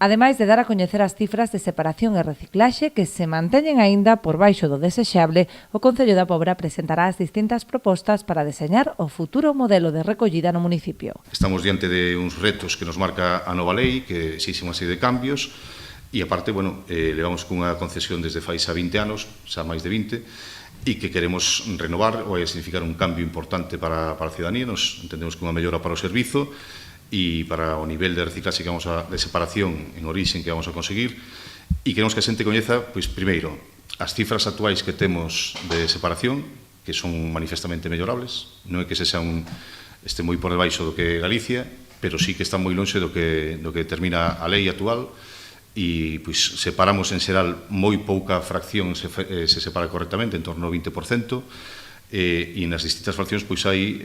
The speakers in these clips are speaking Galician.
ademais de dar a coñecer as cifras de separación e reciclaxe que se manteñen aínda por baixo do desexable, o Concello da Pobra presentará as distintas propostas para deseñar o futuro modelo de recollida no municipio. Estamos diante de uns retos que nos marca a nova lei, que exixe unha serie de cambios, e aparte, levamos cunha concesión desde fai xa 20 anos, xa máis de 20, e que queremos renovar, ou vai a significar un cambio importante para a ciudadanía. Nos entendemos que unha mellora para o servizo e para o nivel de reciclaxe de separación en origen que vamos a conseguir, e queremos que a xente coñeza, pois, primeiro, as cifras actuais que temos de separación, que son manifestamente mellorables, non é que este moi por debaixo do que é Galicia, pero sí que está moi lonxe do que determina a lei actual, e pois separamos en xeral moi pouca fracción se separa correctamente, en torno ao 20%, e nas distintas fraccións pois hai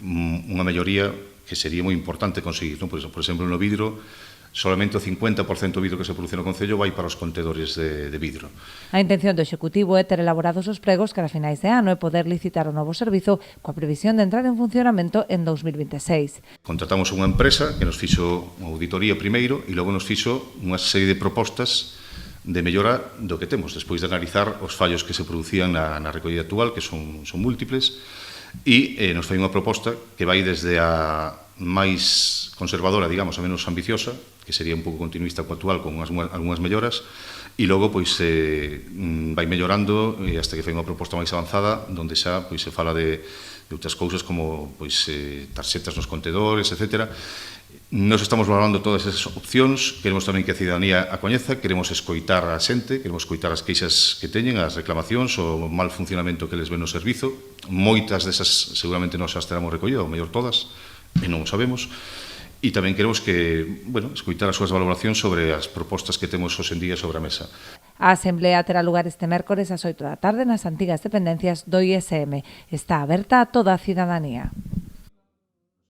unha melloría que sería moi importante conseguir. Por exemplo, no vidro, solamente o 50% do vidro que se produce no Concello vai para os contedores de vidro. A intención do Executivo é ter elaborados os pregos cara a finais de ano e poder licitar o novo servizo coa previsión de entrar en funcionamento en 2026. Contratamos unha empresa que nos fixo unha auditoría primeiro e logo nos fixo unha serie de propostas de mellora do que temos, despois de analizar os fallos que se producían na recollida actual, que son múltiples, e nos fai unha proposta que vai desde a máis conservadora, digamos, a menos ambiciosa, que sería un pouco continuista co actual, con algunhas melloras, e logo pois vai mellorando hasta que fai unha proposta máis avanzada, onde xa pois se fala de outras cousas como pois tarxetas nos contedores, etc. Nos estamos valorando todas esas opcións, queremos tamén que a ciudadanía a coñeza, queremos escoitar a xente, queremos escoitar as queixas que teñen, as reclamacións, o mal funcionamento que les ven no servizo. Moitas desas seguramente non xa as teramos recollido, ou mellor todas, e non o sabemos. E tamén queremos escoitar as súas valoracións sobre as propostas que temos hoxe en día sobre a mesa. A Asamblea terá lugar este mércores ás 8 da tarde nas antigas dependencias do ISM. Está aberta a toda a ciudadanía.